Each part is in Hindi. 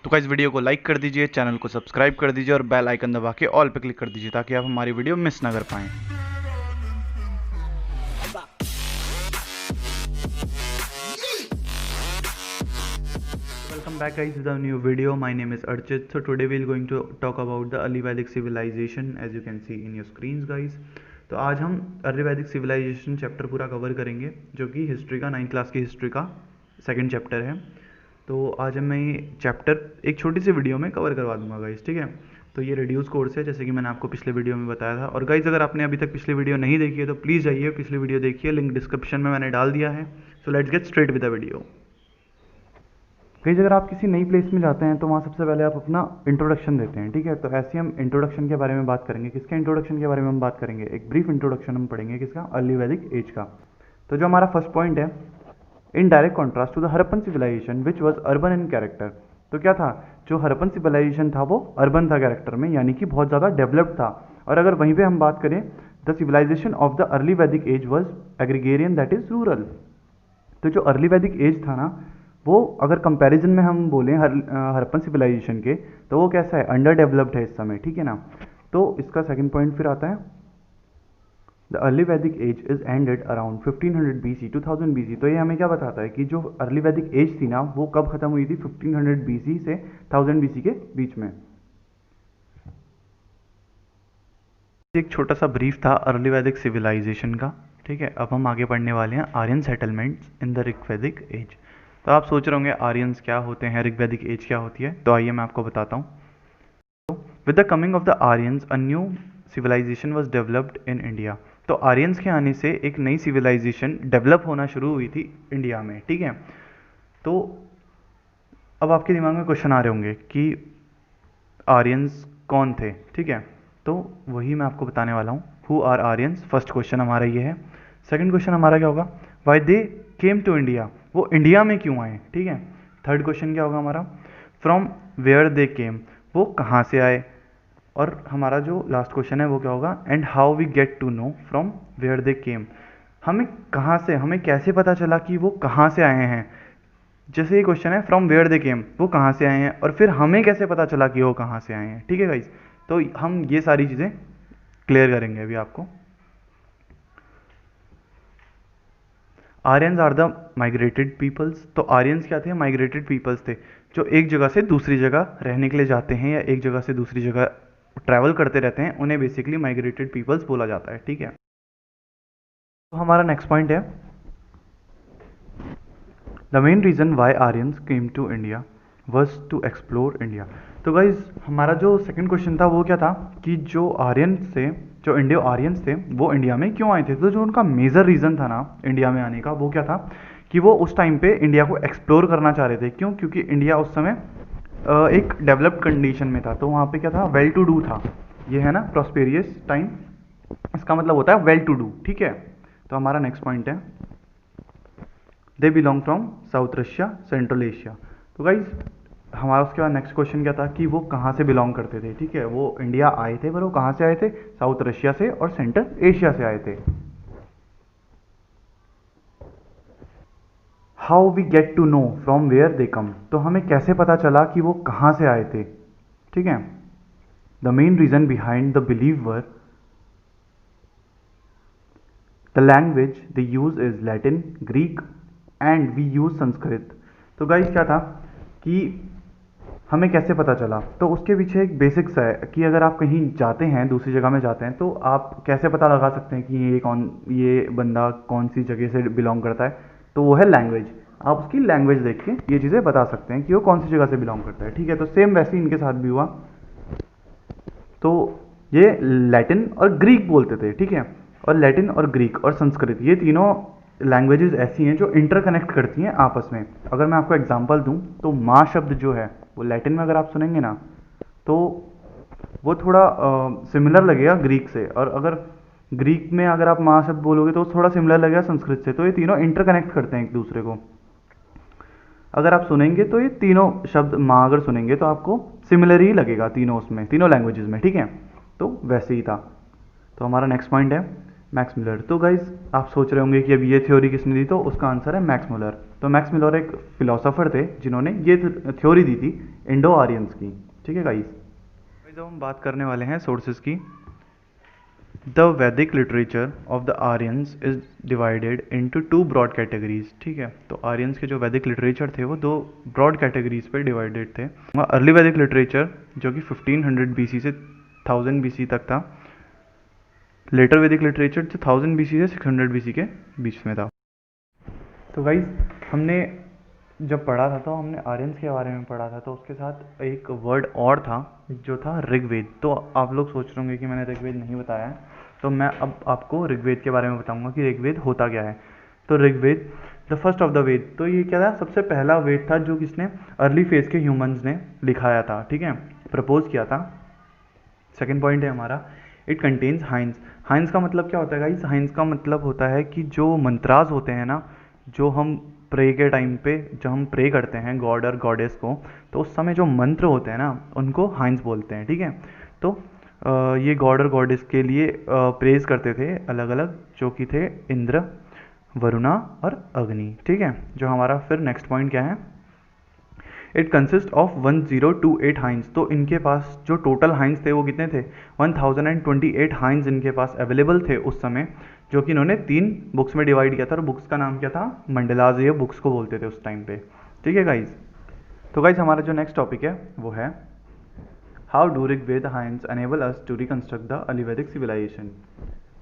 तो गाइस वीडियो को लाइक कर दीजिए, चैनल को सब्सक्राइब कर दीजिए और बेल आइकन दबा के ऑल पे क्लिक कर दीजिए ताकि आप हमारी वीडियो मिस ना कर पाएँ। Welcome back guys with a new video. My name is Archit. So today we are going to talk about the early Vedic civilization as you can see in your screens guys. तो आज हम अर्ली वैदिक सिविलाइजेशन चैप्टर पूरा कवर करेंगे जो कि हिस्ट्री का 9th क्लास की हिस्ट्री का सेकंड चैप्टर है। तो आज मैं ये चैप्टर एक छोटी सी वीडियो में कवर करवा दूंगा गाइस, ठीक है। तो ये रिड्यूस कोर्स है जैसे कि मैंने आपको पिछले वीडियो में बताया था। और गाइस अगर आपने अभी तक पिछली वीडियो नहीं देखी है तो प्लीज़ जाइए पिछली वीडियो देखिए, लिंक डिस्क्रिप्शन में मैंने डाल दिया है। So let's get straight with the video. Guys अगर आप किसी नई प्लेस में जाते हैं तो वहाँ सबसे पहले आप अपना इंट्रोडक्शन देते हैं, ठीक है। तो ऐसे हम इंट्रोडक्शन के बारे में बात करेंगे। किसके इंट्रोडक्शन के बारे में हम बात करेंगे? एक ब्रीफ इंट्रोडक्शन हम पढ़ेंगे किसका? अर्ली वैदिक एज का। तो जो हमारा फर्स्ट पॉइंट है, in direct contrast to the Harappan civilisation which was urban in character. तो क्या था? जो हरप्पन सिविलाइजेशन था वो अर्बन था कैरेक्टर में, यानी कि बहुत ज़्यादा डेवलप्ड था। और अगर वहीं पे हम बात करें, the civilization of the early Vedic age was agrarian that is rural. तो जो अर्ली वैदिक एज था ना, वो अगर कंपैरिजन में हम बोलें हरप्पन सिविलाइजेशन के, तो वो कैसा है? अंडर डेवलप्ड है इस समय, ठीक है ना। तो इसका सेकंड पॉइंट फिर आता है, the early Vedic age is ended around 1500 BC 2000 BC। तो ये हमें क्या बताता है कि जो अर्ली वैदिक एज थी ना वो कब खत्म हुई थी? 1500 BC से 1000 BC के बीच में। एक छोटा सा ब्रीफ था अर्ली वैदिक सिविलाइजेशन का, ठीक है। अब हम आगे पढ़ने वाले हैं Aryan settlements in the Rigvedic age. तो आप सोच रहे होंगे आर्यंस क्या होते हैं, ऋग्वैदिक एज क्या होती है? तो आइए मैं आपको बताता हूँ। With the coming of the Aryans a new civilisation was developed in India. तो आर्यंस के आने से एक नई सिविलाइजेशन डेवलप होना शुरू हुई थी इंडिया में, ठीक है। तो अब आपके दिमाग में क्वेश्चन आ रहे होंगे कि आर्यंस कौन थे, ठीक है। तो वही मैं आपको बताने वाला हूँ। Who are Aryans? First question हमारा ये है। सेकंड क्वेश्चन हमारा क्या होगा? Why they came to India. वो इंडिया में क्यों आए, ठीक है। थर्ड क्वेश्चन क्या होगा हमारा? फ्रॉम वेयर दे केम। वो कहाँ से आए। और हमारा जो लास्ट क्वेश्चन है वो क्या होगा? And how we get to know from where they came. हमें कहाँ से, हमें कैसे पता चला कि वो कहाँ से आए हैं। जैसे ये क्वेश्चन है फ्रॉम वेयर दे केम, वो कहाँ से आए हैं, और फिर हमें कैसे पता चला कि वो कहाँ से आए हैं, ठीक है गाइस। तो हम ये सारी चीज़ें क्लियर करेंगे अभी आपको। Aryans are the migrated peoples. तो आर्यंस क्या थे? माइग्रेटेड पीपल्स थे जो एक जगह से दूसरी जगह रहने के लिए जाते हैं या एक जगह से दूसरी जगह ट्रैवल करते रहते हैं, उन्हें बेसिकली माइग्रेटेड पीपल्स बोला जाता है, ठीक है। तो हमारा नेक्स्ट पॉइंट है, the main reason why Aryans came to India was to explore India. तो गाइज हमारा जो सेकंड क्वेश्चन था वो क्या था कि जो आर्यंस थे, जो इंडियो आर्यंस थे, वो इंडिया में क्यों आए थे। तो जो उनका मेजर रीज़न था ना इंडिया में आने का वो क्या था कि वो उस टाइम पे इंडिया को एक्सप्लोर करना चाह रहे थे। क्यों? क्योंकि इंडिया उस समय एक डेवलप्ड कंडीशन में था। तो वहाँ पे क्या था? वेल टू डू था। ये है ना प्रॉस्पेरियस टाइम, इसका मतलब होता है वेल टू डू, ठीक है। तो हमारा नेक्स्ट पॉइंट है, they belong from south Russia central Asia. तो गाइज हमारा उसके बाद नेक्स्ट क्वेश्चन क्या था कि वो कहाँ से बिलोंग करते थे, ठीक है। वो इंडिया आए थे पर वो कहाँ से आए थे? साउथ रशिया से और सेंट्रल एशिया से आए थे। How we get to know from where they come. तो हमें कैसे पता चला कि वो कहाँ से आए थे, ठीक है। The main reason behind the believe were the language they use is Latin, Greek and we use Sanskrit. तो गाइस क्या था कि हमें कैसे पता चला? तो उसके पीछे एक बेसिक्स है कि अगर आप कहीं जाते हैं, दूसरी जगह में जाते हैं, तो आप कैसे पता लगा सकते हैं कि ये बंदा कौन सी जगह से बिलोंग करता है। तो वो है लैंग्वेज। आप उसकी लैंग्वेज देख के ये चीज़ें बता सकते हैं कि वो कौन सी जगह से बिलोंग करता है, ठीक है। तो सेम वैसे ही इनके साथ भी हुआ। तो ये लैटिन और ग्रीक बोलते थे, ठीक है। और लैटिन और ग्रीक और संस्कृत, ये तीनों लैंग्वेजेस ऐसी हैं जो इंटरकनेक्ट करती हैं आपस में। अगर मैं आपको एग्जांपल दूं तो माँ शब्द जो है वो लैटिन में अगर आप सुनेंगे ना तो वो थोड़ा सिमिलर लगेगा ग्रीक से, और अगर ग्रीक में अगर आप माँ शब्द बोलोगे तो थोड़ा सिमिलर लगेगा संस्कृत से। तो ये तीनों इंटरकनेक्ट करते हैं एक दूसरे को। अगर आप सुनेंगे तो ये तीनों शब्द माँ अगर सुनेंगे तो आपको सिमिलर ही लगेगा तीनों उसमें, तीनों लैंग्वेजेस में, ठीक है। तो वैसे ही था। तो हमारा नेक्स्ट पॉइंट है मैक्स मुलर। तो गाइज आप सोच रहे होंगे कि अब ये थ्योरी किसने दी, तो उसका आंसर है मैक्स मुलर। तो मैक्स मिलर एक फिलोसोफर थे जिन्होंने ये थ्योरी दी थी इंडो आर्यंस की। ठीक है गाइस, जब हम बात करने वाले हैं सोर्सेज की, the Vedic literature of the Aryans is divided into two broad categories. ठीक है, तो आर्यंस के जो वैदिक लिटरेचर थे वो दो ब्रॉड कैटेगरीज पे डिवाइडेड थे। अर्ली वैदिक लिटरेचर जो कि 1500 बीसी से 1000 बीसी तक था। लेटर वैदिक लिटरेचर जो 1000 बीसी से 600 बीसी के बीच में था। तो गाइज हमने जब पढ़ा था तो हमने आर्यंस के बारे में पढ़ा था, तो उसके साथ एक वर्ड और था जो था ऋग्वेद। तो आप लोग सोच रहे होंगे कि मैंने ऋग्वेद नहीं बताया है, तो मैं अब आपको ऋग्वेद के बारे में बताऊंगा कि ऋग्वेद होता क्या है। तो Rigveda the first of the Veda, तो ये क्या था, सबसे पहला वेद था जो किसने अर्ली फेज के ह्यूमंस ने लिखाया था। ठीक है, प्रपोज किया था। सेकेंड पॉइंट है हमारा, इट कंटेन्स हाइंस। हाइंस का मतलब क्या होता है गाइस? हाइंस का मतलब होता है कि जो मंत्रास होते हैं ना, जो हम प्रे के टाइम पे जब हम प्रे करते हैं गॉड और गॉडेस को, तो उस समय जो मंत्र होते हैं ना उनको हाइंस बोलते हैं। ठीक है, तो ये गॉड और गॉडेस के लिए प्रेज करते थे अलग अलग, जो कि थे इंद्र, वरुणा और अग्नि। ठीक है, जो हमारा फिर नेक्स्ट पॉइंट क्या है, इट कंसिस्ट ऑफ 1028 हाइंस। तो इनके पास जो टोटल हाइंस थे वो कितने थे? 1028 हाइंस इनके पास अवेलेबल थे उस समय, जो कि इन्होंने 3 बुक्स में डिवाइड किया था, और बुक्स का नाम क्या था? मंडलाज, ये बुक्स को बोलते थे उस टाइम पे। ठीक है गाइज, तो गाइज हमारा जो नेक्स्ट टॉपिक है वो है how do Rigveda hymns enable us to reconstruct the early Vedic civilization.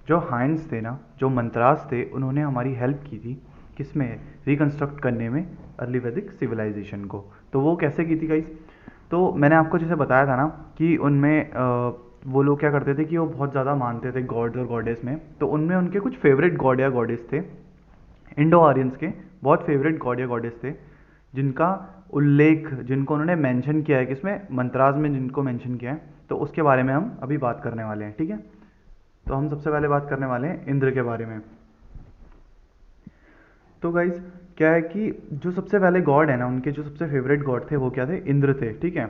जो हाइंस थे ना, जो मंत्रास थे, उन्होंने हमारी हेल्प की थी किसमें? रिकंस्ट्रक्ट करने में अर्ली वैदिक सिविलाइजेशन को। तो वो कैसे की थी गाइस? तो मैंने आपको जैसे बताया था ना कि उनमें वो लोग क्या करते थे कि वो बहुत ज़्यादा मानते थे गॉड्स और गॉडेस में। तो उनमें उनके कुछ फेवरेट गॉड या गॉडेस थे, इंडो आर्यंस के बहुत फेवरेट गॉड या गॉडेस थे, जिनका उल्लेख, जिनको उन्होंने मेंशन किया है किसमें? मंत्रास में जिनको मेंशन किया है। तो उसके बारे में हम अभी बात करने वाले हैं। ठीक है, तो हम सबसे पहले बात करने वाले हैं इंद्र के बारे में। तो गाइज क्या है कि जो सबसे पहले गॉड है ना, उनके जो सबसे फेवरेट गॉड थे वो क्या थे? इंद्र थे। ठीक है,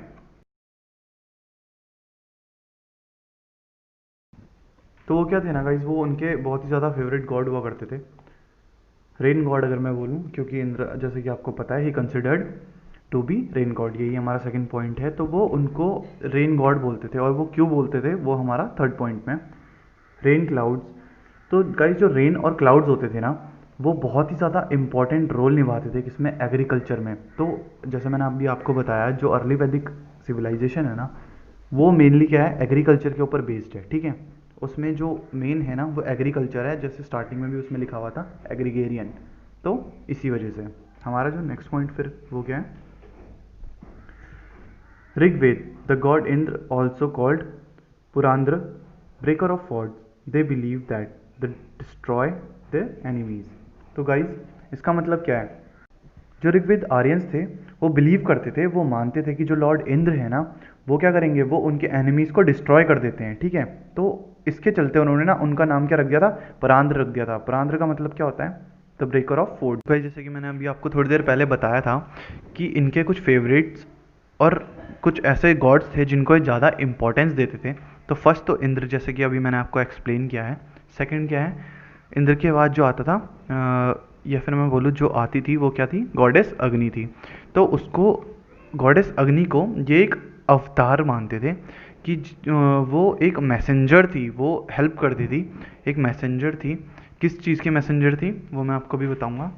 तो वो क्या थे ना गाइज, वो उनके बहुत ही ज़्यादा फेवरेट गॉड हुआ करते थे। रेन गॉड अगर मैं बोलूँ, क्योंकि इंद्र जैसे कि आपको पता है he considered to be rain god, यही हमारा सेकंड पॉइंट है। तो वो उनको रेन गॉड बोलते थे, और वो क्यों बोलते थे वो हमारा थर्ड पॉइंट में। रेन क्लाउड्स, तो गाइस जो रेन और क्लाउड्स होते थे ना, वो बहुत ही ज़्यादा इंपॉर्टेंट रोल निभाते थे किसमें? एग्रीकल्चर में। तो जैसे मैंने अभी आपको बताया, जो अर्ली वैदिक सिविलाइजेशन है ना, वो मेनली क्या है? एग्रीकल्चर के ऊपर बेस्ड है। ठीक है, उसमें जो मेन है ना वो एग्रीकल्चर है, जैसे स्टार्टिंग में भी उसमें लिखा हुआ था एग्रीगेरियन। तो इसी वजह से हमारा जो नेक्स्ट पॉइंट फिर वो क्या है? Rigveda, the god Indra also called Purandar, breaker of forts, they believe that the destroy the enemies. तो गाइज इसका मतलब क्या है? जो ऋग्वेद आर्यंस थे वो बिलीव करते थे, वो मानते थे कि जो लॉर्ड इंद्र है ना, वो क्या करेंगे? वो उनके एनिमीज को डिस्ट्रॉय कर देते हैं। ठीक है, तो इसके चलते उन्होंने ना उनका नाम क्या रख दिया था? परांद्र रख दिया था। परांद्र का मतलब क्या होता है? The breaker of Ford. भाई जैसे कि मैंने अभी आपको थोड़ी देर पहले बताया था कि इनके कुछ फेवरेट्स और कुछ ऐसे गॉड्स थे जिनको ये ज़्यादा इंपॉर्टेंस देते थे। तो फर्स्ट तो इंद्र, जैसे कि अभी मैंने आपको एक्सप्लेन किया है। सेकंड क्या है? इंद्र के बाद जो आता था या फिर मैं बोलूँ जो आती थी, वो क्या थी? गॉडेस अग्नि थी। तो उसको, गॉडेस अग्नि को ये एक अवतार मानते थे कि वो एक मैसेंजर थी, वो हेल्प करती थी, एक मैसेंजर थी। किस चीज़ की मैसेंजर थी वो मैं आपको भी बताऊंगा।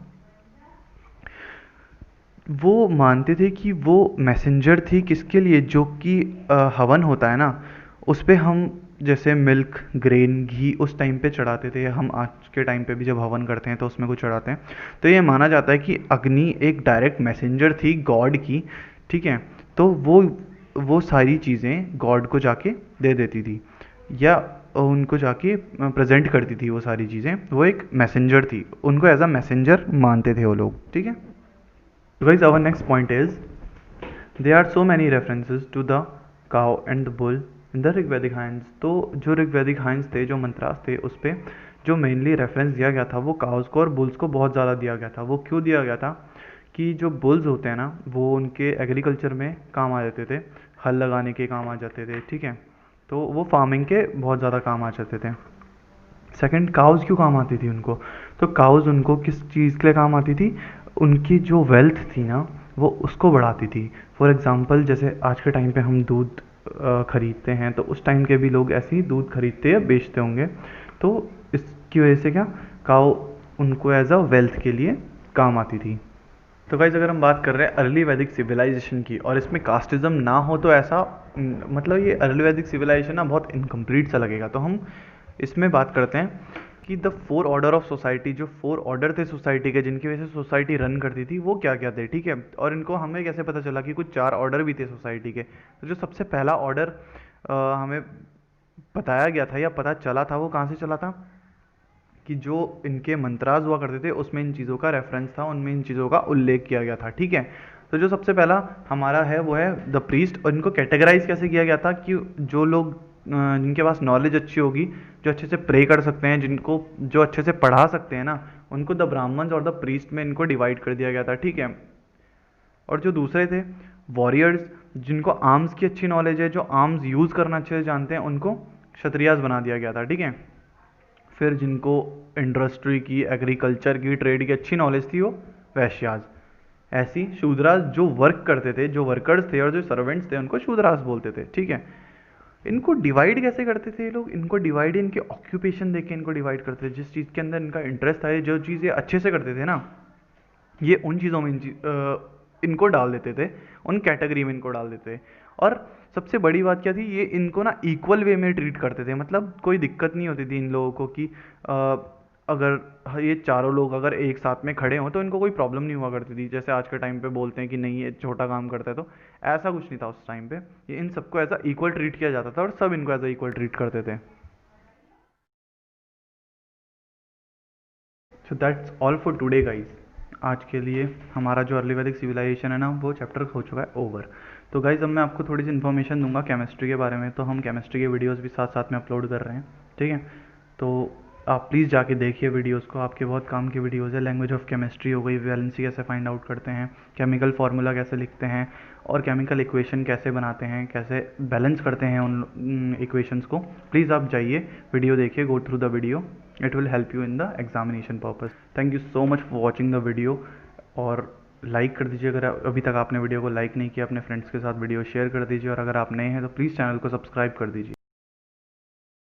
वो मानते थे कि वो मैसेंजर थी किसके लिए? जो कि हवन होता है ना, उस पे हम जैसे मिल्क, ग्रेन, घी उस टाइम पे चढ़ाते थे। हम आज के टाइम पे भी जब हवन करते हैं तो उसमें कुछ चढ़ाते हैं। तो ये माना जाता है कि अग्नि एक डायरेक्ट मैसेंजर थी गॉड की। ठीक है, तो वो सारी चीज़ें गॉड को जाके दे देती थी, या उनको जाके प्रेजेंट करती थी वो सारी चीज़ें। वो एक मैसेंजर थी, उनको एज अ मैसेंजर मानते थे वो लोग। ठीक है, so guys, our next point is there are so many references to the cow and the bull in the ऋग्वैदिक हाइंस। तो जो ऋग्वैदिक हाइंस थे, जो मंत्रास थे, उस पर जो मेनली रेफरेंस दिया गया था वो काउस को और बुल्स को बहुत ज़्यादा दिया गया था। वो क्यों दिया गया था? कि जो बुल्स होते हैं ना, वो उनके एग्रीकल्चर में काम आ जाते थे, हल लगाने के काम आ जाते थे। ठीक है, तो वो फार्मिंग के बहुत ज़्यादा काम आ जाते थे। सेकंड, काउस क्यों काम आती थी उनको? तो काउस उनको किस चीज़ के लिए काम आती थी? उनकी जो वेल्थ थी ना वो उसको बढ़ाती थी। फॉर एग्ज़ाम्पल जैसे आज के टाइम पे हम दूध खरीदते हैं, तो उस टाइम के भी लोग ऐसे ही दूध खरीदते या बेचते होंगे। तो इसकी वजह से क्या, काऊ उनको एज अ वेल्थ के लिए काम आती थी। तो गाइज अगर हम बात कर रहे हैं अर्ली वैदिक सिविलाइजेशन की और इसमें कास्टिज्म ना हो तो ऐसा मतलब ये अर्ली वैदिक सिविलाइजेशन ना बहुत इनकम्प्लीट सा लगेगा। तो हम इसमें बात करते हैं कि the four order of society, जो फोर ऑर्डर थे सोसाइटी के जिनकी वजह से सोसाइटी रन करती थी, वो क्या क्या थे, ठीक है। और इनको हमें कैसे पता चला कि कुछ चार ऑर्डर भी थे सोसाइटी के। तो जो सबसे पहला ऑर्डर हमें बताया गया था या पता चला था, वो कहाँ से चला था कि जो इनके मंत्राज हुआ करते थे उसमें इन चीज़ों का रेफरेंस था, उनमें इन चीज़ों का उल्लेख किया गया था, ठीक है। तो जो सबसे पहला हमारा है वो है द प्रीस्ट। और इनको कैटेगराइज कैसे किया गया था कि जो लोग जिनके पास नॉलेज अच्छी होगी, जो अच्छे से प्रे कर सकते हैं, जिनको जो अच्छे से पढ़ा सकते हैं ना, उनको द ब्राह्मण्स और द प्रीस्ट में इनको डिवाइड कर दिया गया था, ठीक है। और जो दूसरे थे वॉरियर्स, जिनको आर्म्स की अच्छी नॉलेज है, जो आर्म्स यूज़ करना अच्छे से जानते हैं, उनको क्षत्रियास बना दिया गया था, ठीक है। फिर जिनको इंडस्ट्री की, एग्रीकल्चर की, ट्रेड की अच्छी नॉलेज थी, वो वैश्यास। ऐसी शूद्रास जो वर्क करते थे, जो वर्कर्स थे और जो सर्वेंट्स थे, उनको शूद्रास बोलते थे, ठीक है। इनको डिवाइड कैसे करते थे ये लोग, इनको डिवाइड इनके ऑक्यूपेशन देख के इनको डिवाइड करते थे। जिस चीज़ के अंदर इनका इंटरेस्ट था, जो चीज़ ये अच्छे से करते थे ना, ये उन चीज़ों में इनको डाल देते थे, उन कैटेगरी में इनको डाल देते थे। और सबसे बड़ी बात क्या थी, ये इनको ना इक्वल वे में ट्रीट करते थे। मतलब कोई दिक्कत नहीं होती थी इन लोगों को कि अगर ये चारों लोग अगर एक साथ में खड़े हों तो इनको कोई प्रॉब्लम नहीं हुआ करती थी। जैसे आज के टाइम पे बोलते हैं कि नहीं ये छोटा काम करता है, तो ऐसा कुछ नहीं था उस टाइम पे। ये इन सबको ऐसा इक्वल ट्रीट किया जाता था और सब इनको ऐसा इक्वल ट्रीट करते थे। So that's all for today guys. आज के लिए हमारा जो अर्ली वैदिक सिविलाइजेशन है ना, वो चैप्टर हो चुका है ओवर। तो गाइज अब मैं आपको थोड़ी सी इन्फॉर्मेशन दूंगा केमिस्ट्री के बारे में। तो हम केमिस्ट्री के वीडियोस भी साथ साथ में अपलोड कर रहे हैं, ठीक है। तो आप प्लीज़ जाके देखिए वीडियोस को, आपके बहुत काम की वीडियोस है। लैंग्वेज ऑफ केमिस्ट्री हो गई, वैलेंसी कैसे फाइंड आउट करते हैं, केमिकल फार्मूला कैसे लिखते हैं, और केमिकल इक्वेशन कैसे बनाते हैं, कैसे बैलेंस करते हैं उन इक्वेशंस को। प्लीज़ आप जाइए, वीडियो देखिए, go through the video, it will help you in the examination purpose. Thank you so much for watching the video. और लाइक कर दीजिए अगर अभी तक आपने वीडियो को लाइक नहीं किया, अपने फ्रेंड्स के साथ वीडियो शेयर कर दीजिए, और अगर आप नए हैं तो प्लीज़ चैनल को सब्सक्राइब कर दीजिए।